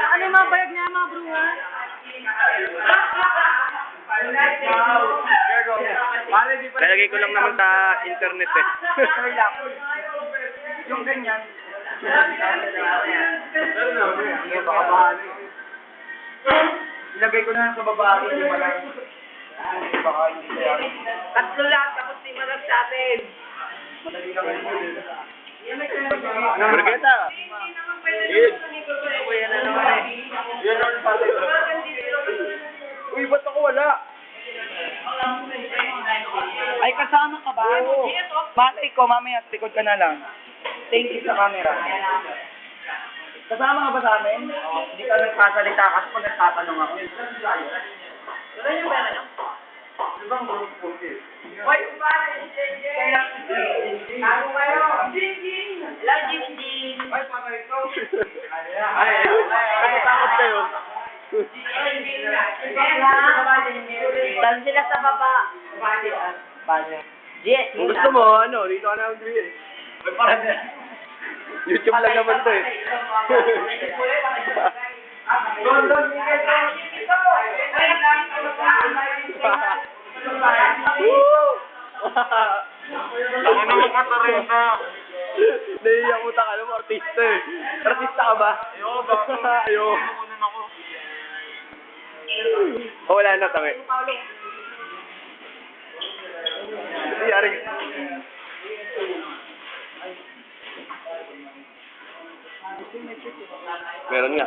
Ano yung mga bayag niya, mga bruha? Lalagay ko lang naman sa internet eh. Yung ganyan. Sige, baka bahali. Ilagay ko na lang sa babae, hindi mo lang. Baka hindi kaya. Tatlo lang, tapos di malag sa atin. Madali lang yun. Brigeta! Yun! Yan na naman eh. Yan naman sa atin. Uy, ba't ako wala? Ay, kasama ka ba? Oo. Malay ko, mamaya, likod ka na lang. Thank you sa camera. Kasama ka ba sa amin? Hindi ka nagsasalita kasi pag nagtatanong ako. Wala yung pera niyo? Ibang group po eh. Hoy, yung pare, Ako kayo. Jingjing. Hello, Jingjing. Ay, patay ko. Ay, takot kayo. Saan sila sa baba? Bale. Yes. Kung gusto mo, ano, dito ka na mag-create. YouTube lang naman to eh. London, Ako naman Katarina. Naiiyak mo taka mo, artista eh. Artista ka ba? Ayoko ba? Ayoko. Oh, wala na tangi. Yari. Meron nga.